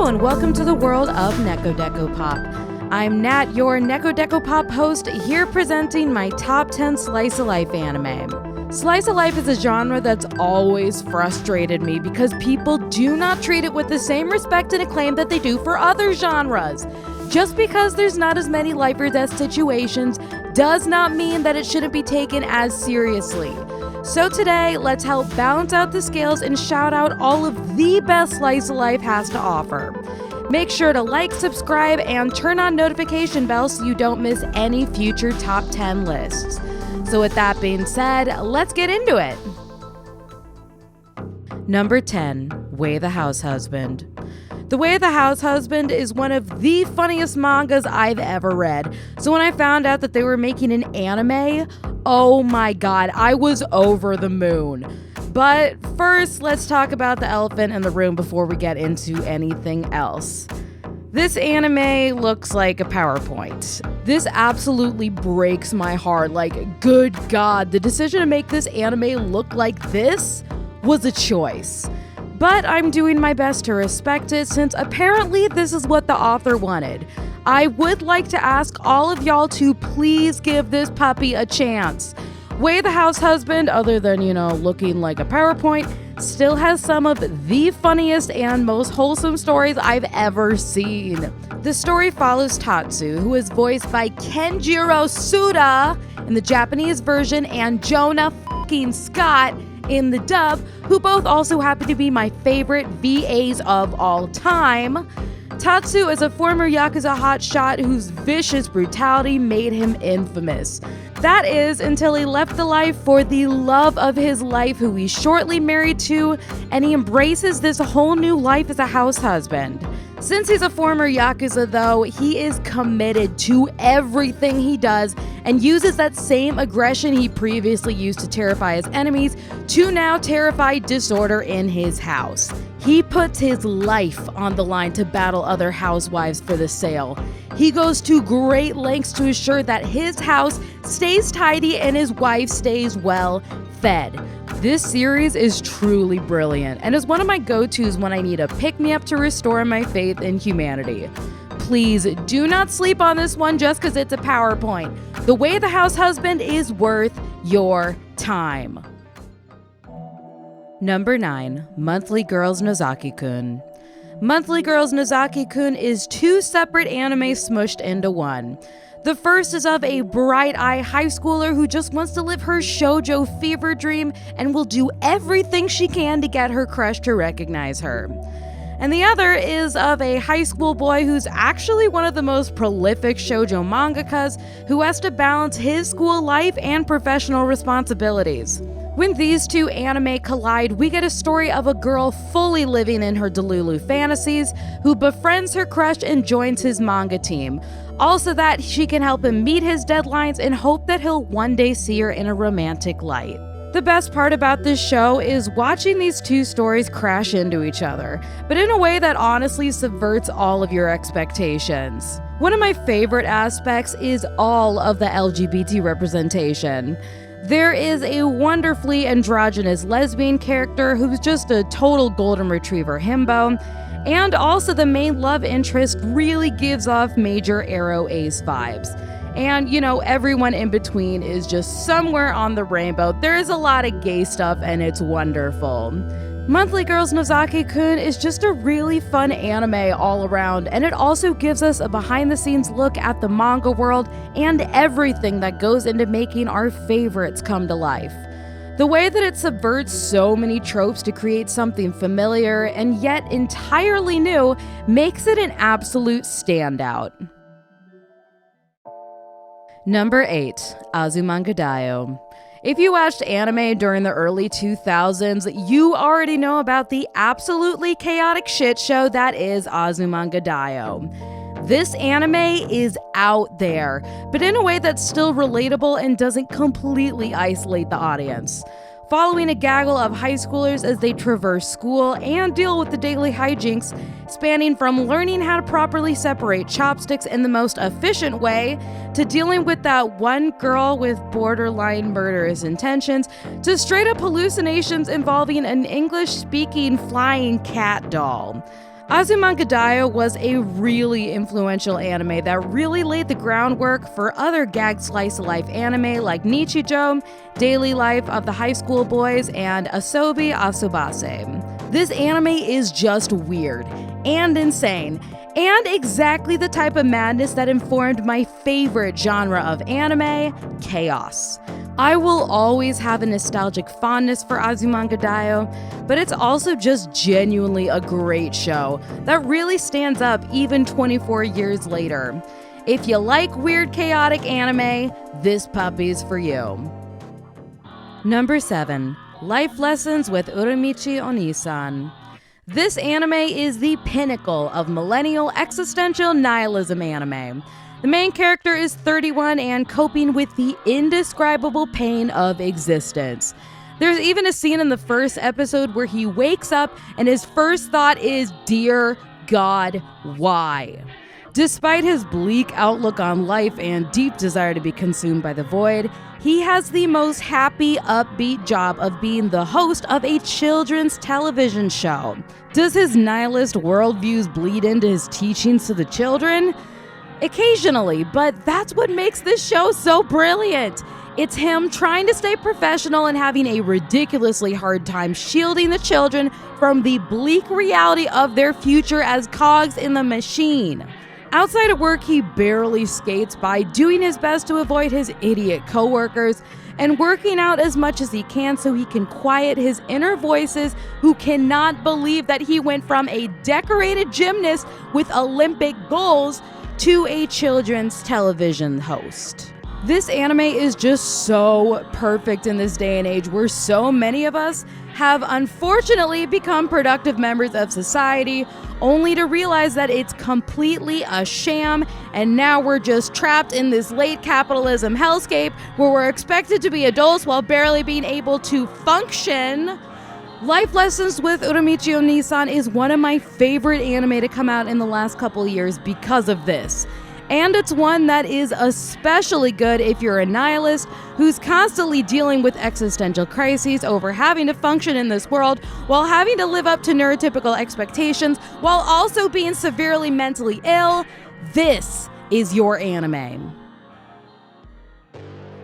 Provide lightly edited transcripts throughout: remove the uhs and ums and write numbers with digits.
and welcome to the world of NekoDecoPop. I'm Nat, your NekoDecoPop host, here presenting my top 10 slice of life anime. Slice of life is a genre that's always frustrated me because people do not treat it with the same respect and acclaim that they do for other genres. Just because there's not as many life or death situations does not mean that it shouldn't be taken as seriously. So today, let's help balance out the scales and shout out all of the best slice of life has to offer. Make sure to like, subscribe, and turn on notification bells so you don't miss any future top 10 lists. So with that being said, let's get into it. Number 10, Way the House Husband. The Way of the House Husband is one of the funniest mangas I've ever read. So when I found out that they were making an anime, oh my god, I was over the moon. But first, let's talk about the elephant in the room before we get into anything else. This anime looks like a PowerPoint. This absolutely breaks my heart. Like, good god, the decision to make this anime look like this was a choice. But I'm doing my best to respect it since apparently this is what the author wanted. I would like to ask all of y'all to please give this puppy a chance. Way the House Husband, other than, looking like a PowerPoint, still has some of the funniest and most wholesome stories I've ever seen. The story follows Tatsu, who is voiced by Kenjiro Suda in the Japanese version and Jonah fucking Scott in the dub, who both also happen to be my favorite VAs of all time. Tatsu is a former Yakuza hotshot whose vicious brutality made him infamous. That is, until he left the life for the love of his life, who he's shortly married to, and he embraces this whole new life as a house husband. Since he's a former Yakuza, though, he is committed to everything he does and uses that same aggression he previously used to terrify his enemies to now terrify disorder in his house. He puts his life on the line to battle other housewives for the sale. He goes to great lengths to ensure that his house stays tidy and his wife stays well fed. This series is truly brilliant and is one of my go-tos when I need a pick-me-up to restore my faith in humanity. Please do not sleep on this one just because it's a PowerPoint. The Way the House Husband is worth your time. Number 9, Monthly Girls Nozaki-kun. Monthly Girls Nozaki-kun is two separate anime smushed into one. The first is of a bright-eyed high schooler who just wants to live her shoujo fever dream and will do everything she can to get her crush to recognize her. And the other is of a high school boy who's actually one of the most prolific shoujo mangakas who has to balance his school life and professional responsibilities. When these two anime collide, we get a story of a girl fully living in her Delulu fantasies who befriends her crush and joins his manga team. Also that she can help him meet his deadlines and hope that he'll one day see her in a romantic light. The best part about this show is watching these two stories crash into each other, but in a way that honestly subverts all of your expectations. One of my favorite aspects is all of the LGBT representation. There is a wonderfully androgynous lesbian character who's just a total golden retriever himbo, and also the main love interest really gives off major Arrow Ace vibes. And, everyone in between is just somewhere on the rainbow. There is a lot of gay stuff and it's wonderful. Monthly Girls Nozaki-kun is just a really fun anime all around, and it also gives us a behind-the-scenes look at the manga world and everything that goes into making our favorites come to life. The way that it subverts so many tropes to create something familiar and yet entirely new makes it an absolute standout. Number 8, Azumanga Daioh. If you watched anime during the early 2000s, you already know about the absolutely chaotic shit show that is Azumanga Daioh. This anime is out there, but in a way that's still relatable and doesn't completely isolate the audience. Following a gaggle of high schoolers as they traverse school and deal with the daily hijinks, spanning from learning how to properly separate chopsticks in the most efficient way, to dealing with that one girl with borderline murderous intentions, to straight up hallucinations involving an English-speaking flying cat doll. Azumanga Daioh was a really influential anime that really laid the groundwork for other gag slice-of-life anime like Nichijou, Daily Life of the High School Boys, and Asobi Asobase. This anime is just weird and insane, and exactly the type of madness that informed my favorite genre of anime, chaos. I will always have a nostalgic fondness for Azumanga Daioh, but it's also just genuinely a great show that really stands up even 24 years later. If you like weird, chaotic anime, this puppy's for you. Number 7. Life Lessons with Uramichi Oniisan. This anime is the pinnacle of millennial existential nihilism anime. The main character is 31 and coping with the indescribable pain of existence. There's even a scene in the first episode where he wakes up and his first thought is, "Dear God, why?" Despite his bleak outlook on life and deep desire to be consumed by the void, he has the most happy, upbeat job of being the host of a children's television show. Does his nihilist worldviews bleed into his teachings to the children? Occasionally, but that's what makes this show so brilliant. It's him trying to stay professional and having a ridiculously hard time shielding the children from the bleak reality of their future as cogs in the machine. Outside of work, he barely skates by doing his best to avoid his idiot coworkers and working out as much as he can so he can quiet his inner voices who cannot believe that he went from a decorated gymnast with Olympic goals to a children's television host. This anime is just so perfect in this day and age where so many of us have unfortunately become productive members of society only to realize that it's completely a sham and now we're just trapped in this late capitalism hellscape where we're expected to be adults while barely being able to function. Life Lessons with Uramichi Oniisan is one of my favorite anime to come out in the last couple years because of this. And it's one that is especially good if you're a nihilist who's constantly dealing with existential crises over having to function in this world while having to live up to neurotypical expectations while also being severely mentally ill. This is your anime.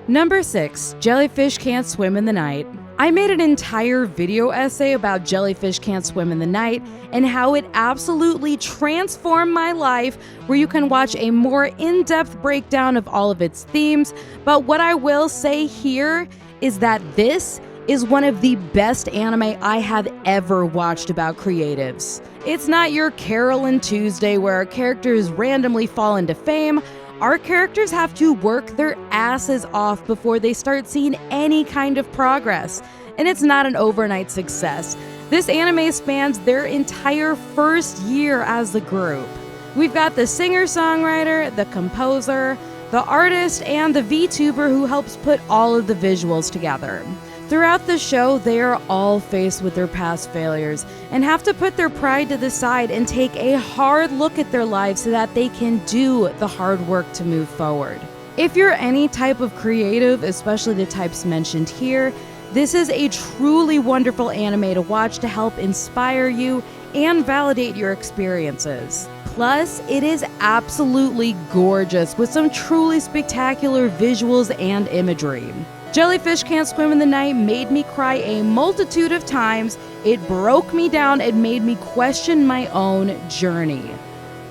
Number 6. Jellyfish Can't Swim in the Night. I made an entire video essay about Jellyfish Can't Swim in the Night and how it absolutely transformed my life, where you can watch a more in-depth breakdown of all of its themes. But what I will say here is that this is one of the best anime I have ever watched about creatives. It's not your Carole & Tuesday where our characters randomly fall into fame. Our characters have to work their asses off before they start seeing any kind of progress. And it's not an overnight success. This anime spans their entire first year as a group. We've got the singer-songwriter, the composer, the artist, and the VTuber who helps put all of the visuals together. Throughout the show, they are all faced with their past failures and have to put their pride to the side and take a hard look at their lives so that they can do the hard work to move forward. If you're any type of creative, especially the types mentioned here, this is a truly wonderful anime to watch to help inspire you and validate your experiences. Plus, it is absolutely gorgeous with some truly spectacular visuals and imagery. Jellyfish Can't Swim in the Night made me cry a multitude of times. It broke me down and made me question my own journey.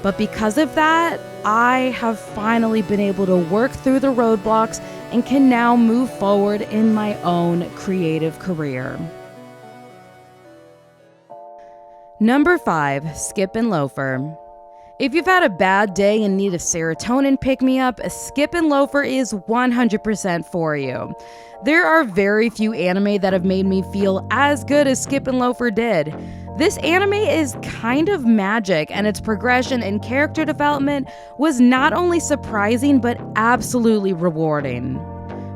But because of that, I have finally been able to work through the roadblocks and can now move forward in my own creative career. Number 5. Skip and Loafer. If you've had a bad day and need a serotonin pick-me-up, Skip and Loafer is 100% for you. There are very few anime that have made me feel as good as Skip and Loafer did. This anime is kind of magic, and its progression and character development was not only surprising but absolutely rewarding.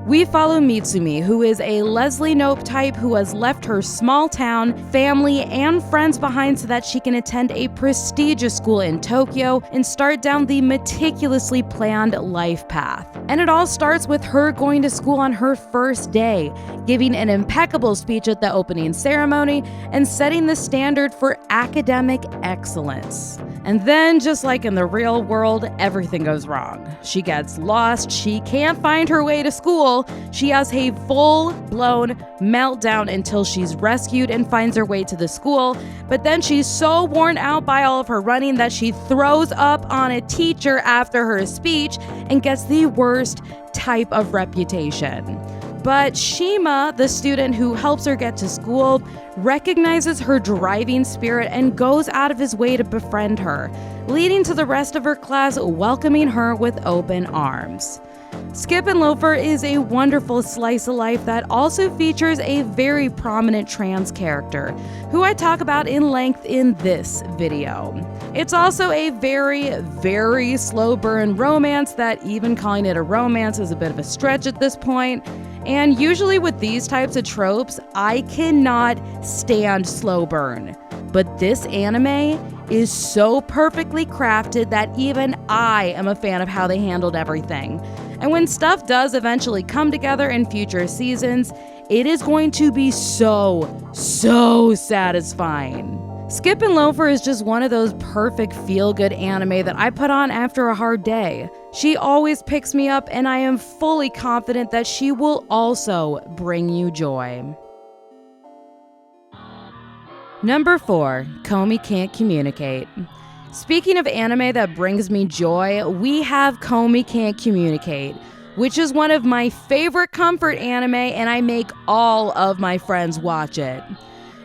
We follow Mitsumi, who is a Leslie Knope type who has left her small town, family, and friends behind so that she can attend a prestigious school in Tokyo and start down the meticulously planned life path. And it all starts with her going to school on her first day, giving an impeccable speech at the opening ceremony, and setting the standard for academic excellence. And then, just like in the real world, everything goes wrong. She gets lost, she can't find her way to school, she has a full-blown meltdown until she's rescued and finds her way to the school, but then she's so worn out by all of her running that she throws up on a teacher after her speech and gets the worst type of reputation. But Shima, the student who helps her get to school, recognizes her driving spirit and goes out of his way to befriend her, leading to the rest of her class welcoming her with open arms. Skip and Loafer is a wonderful slice of life that also features a very prominent trans character, who I talk about in length in this video. It's also a very, very slow burn romance that even calling it a romance is a bit of a stretch at this point. And usually with these types of tropes, I cannot stand slow burn. But this anime is so perfectly crafted that even I am a fan of how they handled everything. And when stuff does eventually come together in future seasons, it is going to be so satisfying. Skip and Loafer is just one of those perfect feel-good anime that I put on after a hard day. She always picks me up, and I am fully confident that she will also bring you joy. Number 4, Komi Can't Communicate. Speaking of anime that brings me joy, we have Komi Can't Communicate, which is one of my favorite comfort anime, and I make all of my friends watch it.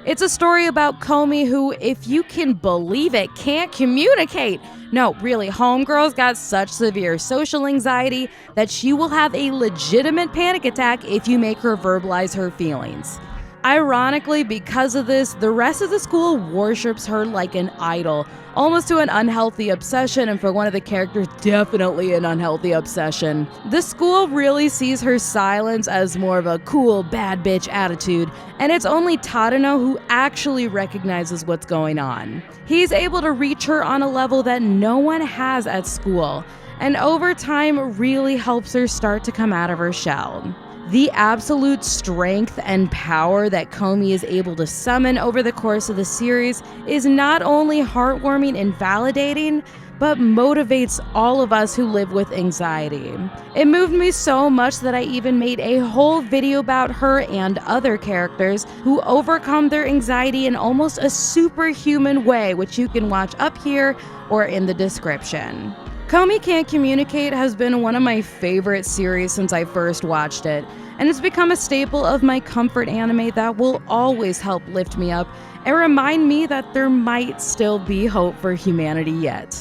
It's a story about Komi who, if you can believe it, can't communicate. No, really, homegirl's got such severe social anxiety that she will have a legitimate panic attack if you make her verbalize her feelings. Ironically, because of this, the rest of the school worships her like an idol, almost to an unhealthy obsession, and for one of the characters, definitely an unhealthy obsession. The school really sees her silence as more of a cool, bad bitch attitude, and it's only Tadano who actually recognizes what's going on. He's able to reach her on a level that no one has at school, and over time really helps her start to come out of her shell. The absolute strength and power that Komi is able to summon over the course of the series is not only heartwarming and validating, but motivates all of us who live with anxiety. It moved me so much that I even made a whole video about her and other characters who overcome their anxiety in almost a superhuman way, which you can watch up here or in the description. Komi Can't Communicate has been one of my favorite series since I first watched it, and it's become a staple of my comfort anime that will always help lift me up and remind me that there might still be hope for humanity yet.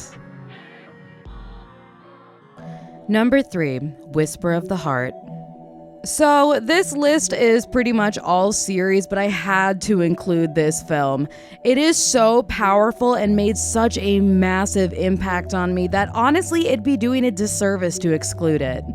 Number 3, Whisper of the Heart. So this list is pretty much all series, but I had to include this film. It is so powerful and made such a massive impact on me that honestly it'd be doing a disservice to exclude it.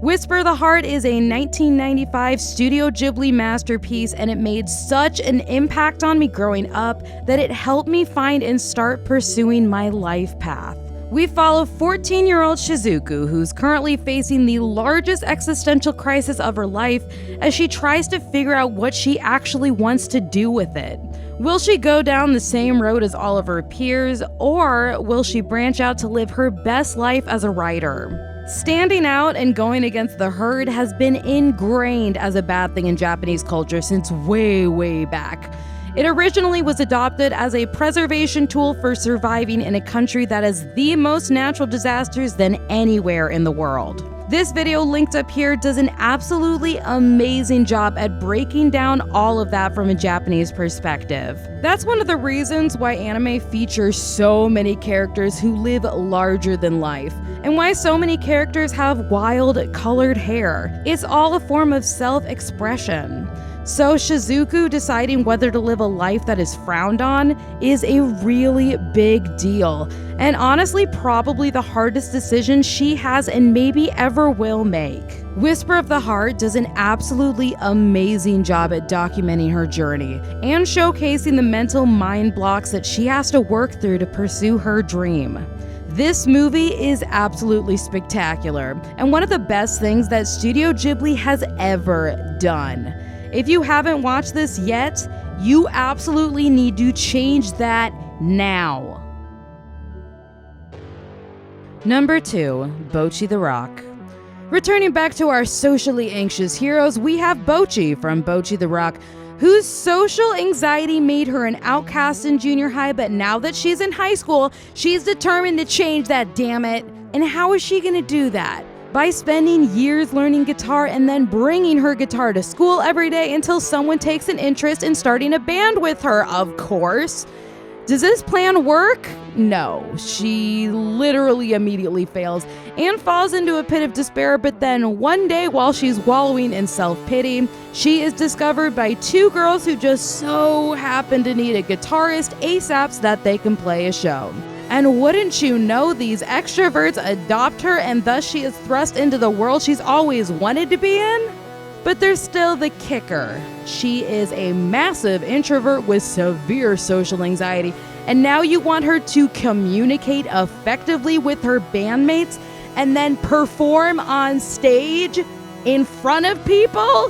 Whisper of the Heart is a 1995 Studio Ghibli masterpiece, and it made such an impact on me growing up that it helped me find and start pursuing my life path. We follow 14-year-old Shizuku, who's currently facing the largest existential crisis of her life as she tries to figure out what she actually wants to do with it. Will she go down the same road as all of her peers, or will she branch out to live her best life as a writer? Standing out and going against the herd has been ingrained as a bad thing in Japanese culture since way back. It originally was adopted as a preservation tool for surviving in a country that has the most natural disasters than anywhere in the world. This video linked up here does an absolutely amazing job at breaking down all of that from a Japanese perspective. That's one of the reasons why anime features so many characters who live larger than life, and why so many characters have wild, colored hair. It's all a form of self-expression. So Shizuku deciding whether to live a life that is frowned on is a really big deal, and honestly probably the hardest decision she has and maybe ever will make. Whisper of the Heart does an absolutely amazing job at documenting her journey and showcasing the mental mind blocks that she has to work through to pursue her dream. This movie is absolutely spectacular and one of the best things that Studio Ghibli has ever done. If you haven't watched this yet, you absolutely need to change that now. Number 2, Bocchi the Rock. Returning back to our socially anxious heroes, we have Bocchi from Bocchi the Rock, whose social anxiety made her an outcast in junior high, but now that she's in high school, she's determined to change that, damn it. And how is she gonna do that? By spending years learning guitar and then bringing her guitar to school every day until someone takes an interest in starting a band with her, of course. Does this plan work? No, she literally immediately fails and falls into a pit of despair, but then one day while she's wallowing in self-pity, she is discovered by 2 girls who just so happen to need a guitarist ASAP so that they can play a show. And wouldn't you know, these extroverts adopt her and thus she is thrust into the world she's always wanted to be in? But there's still the kicker. She is a massive introvert with severe social anxiety, and now you want her to communicate effectively with her bandmates and then perform on stage in front of people?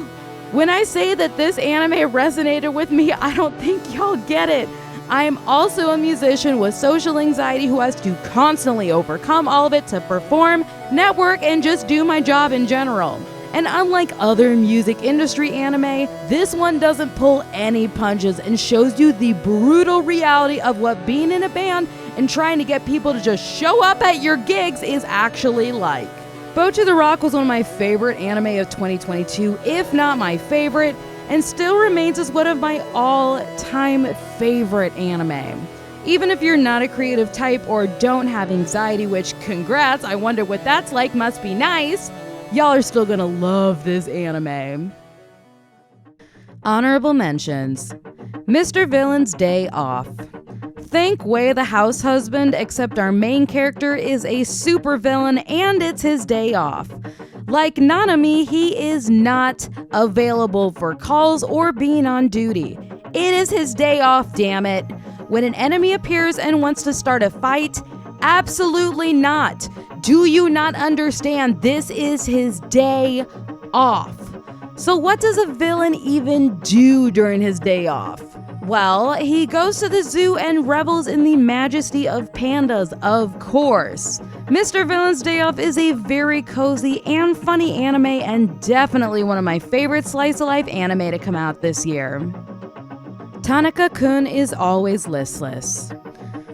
When I say that this anime resonated with me, I don't think y'all get it. I am also a musician with social anxiety who has to constantly overcome all of it to perform, network, and just do my job in general. And unlike other music industry anime, this one doesn't pull any punches and shows you the brutal reality of what being in a band and trying to get people to just show up at your gigs is actually like. Bocchi the Rock was one of my favorite anime of 2022, if not my favorite, and still remains as one of my all-time favorite anime. Even if you're not a creative type or don't have anxiety, which congrats, I wonder what that's like, must be nice, y'all are still gonna love this anime. Honorable mentions. Mr. Villain's Day Off. Think Way the House Husband, except our main character is a super villain and it's his day off. Like Nanami, he is not available for calls or being on duty. It is his day off, damn it. When an enemy appears and wants to start a fight, absolutely not. Do you not understand? This is his day off. So what does a villain even do during his day off? Well, he goes to the zoo and revels in the majesty of pandas, of course. Mr. Villain's Day Off is a very cozy and funny anime and definitely one of my favorite slice-of-life anime to come out this year. Tanaka-kun is always listless.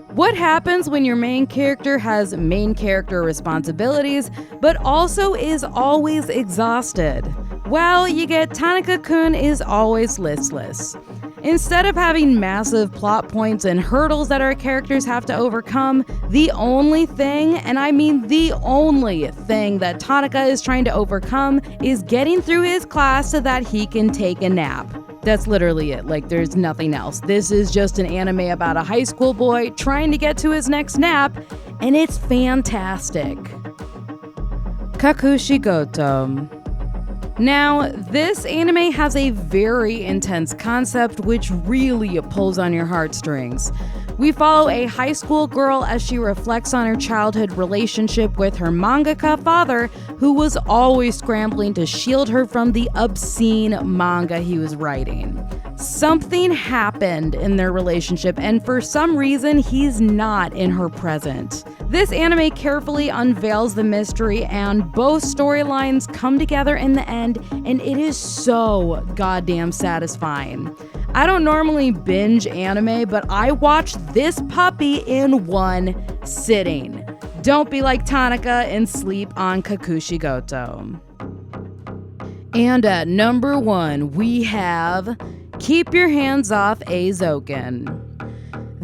What happens when your main character has main character responsibilities, but also is always exhausted? Well, you get Tanaka-kun is always listless. Instead of having massive plot points and hurdles that our characters have to overcome, the only thing, and I mean the only thing that Tanaka is trying to overcome is getting through his class so that he can take a nap. That's literally it, like there's nothing else. This is just an anime about a high school boy trying to get to his next nap, and it's fantastic. Kakushigoto. Now, this anime has a very intense concept which really pulls on your heartstrings. We follow a high school girl as she reflects on her childhood relationship with her mangaka father, who was always scrambling to shield her from the obscene manga he was writing. Something happened in their relationship, and for some reason, he's not in her present. This anime carefully unveils the mystery, and both storylines come together in the end, and it is so goddamn satisfying. I don't normally binge anime, but I watched this puppy in one sitting. Don't be like Tanaka and sleep on Kakushigoto. And at number 1, we have Keep Your Hands Off Eizouken.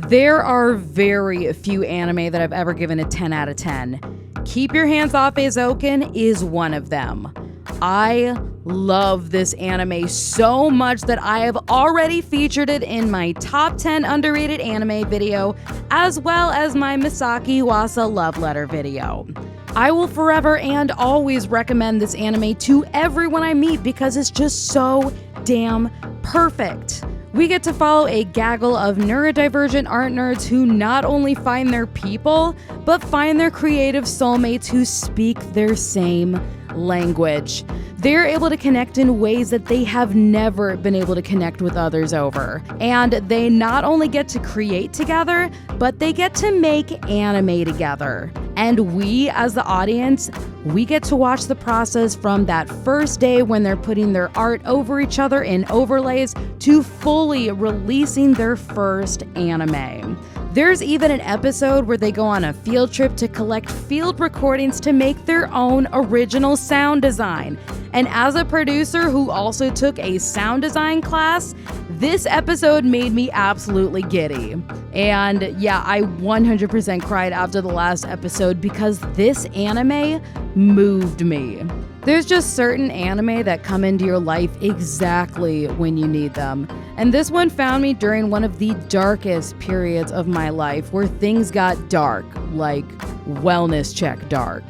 There are very few anime that I've ever given a 10 out of 10. Keep Your Hands Off Eizouken is one of them. I love this anime so much that I have already featured it in my top 10 underrated anime video, as well as my Masaaki Yuasa love letter video. I will forever and always recommend this anime to everyone I meet because it's just so damn perfect. We get to follow a gaggle of neurodivergent art nerds who not only find their people, but find their creative soulmates who speak their same language. They're able to connect in ways that they have never been able to connect with others over. And they not only get to create together, but they get to make anime together. And we, as the audience, we get to watch the process from that first day when they're putting their art over each other in overlays to fully releasing their first anime. There's even an episode where they go on a field trip to collect field recordings to make their own original sound design. And as a producer who also took a sound design class, this episode made me absolutely giddy. And yeah, I 100% cried after the last episode because this anime moved me. There's just certain anime that come into your life exactly when you need them. And this one found me during one of the darkest periods of my life where things got dark, like wellness check dark.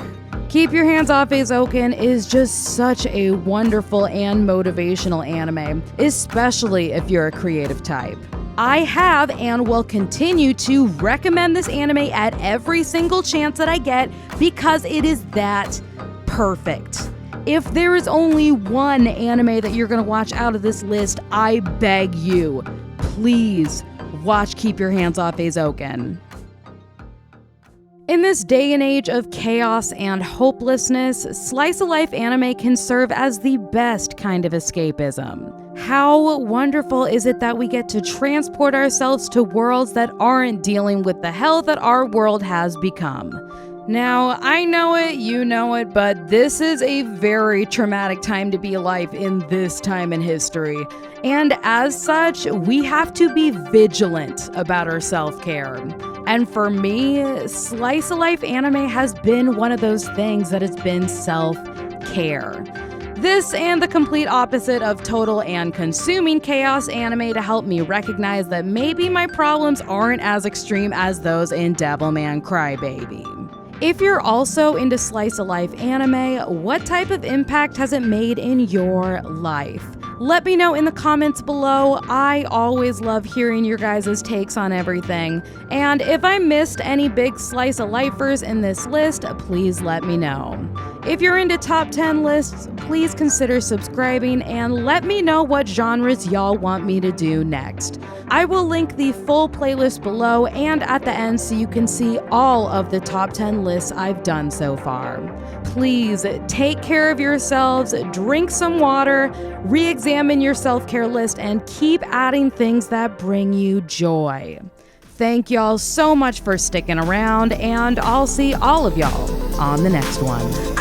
Keep Your Hands Off Eizouken is just such a wonderful and motivational anime, especially if you're a creative type. I have and will continue to recommend this anime at every single chance that I get because it is that perfect. If there is only one anime that you're going to watch out of this list, I beg you, please watch Keep Your Hands Off Eizouken. In this day and age of chaos and hopelessness, slice-of-life anime can serve as the best kind of escapism. How wonderful is it that we get to transport ourselves to worlds that aren't dealing with the hell that our world has become? Now, I know it, you know it, but this is a very traumatic time to be alive in this time in history. And as such, we have to be vigilant about our self-care. And for me, slice-of-life anime has been one of those things that has been self-care. This and the complete opposite of total and consuming chaos anime to help me recognize that maybe my problems aren't as extreme as those in Devilman Crybaby. If you're also into slice-of-life anime, what type of impact has it made in your life? Let me know in the comments below. I always love hearing your guys' takes on everything. And if I missed any big slice-of-lifers in this list, please let me know. If you're into top 10 lists, please consider subscribing and let me know what genres y'all want me to do next. I will link the full playlist below and at the end so you can see all of the top 10 lists I've done so far. Please take care of yourselves, drink some water, re-examine your self-care list, and keep adding things that bring you joy. Thank y'all so much for sticking around, and I'll see all of y'all on the next one.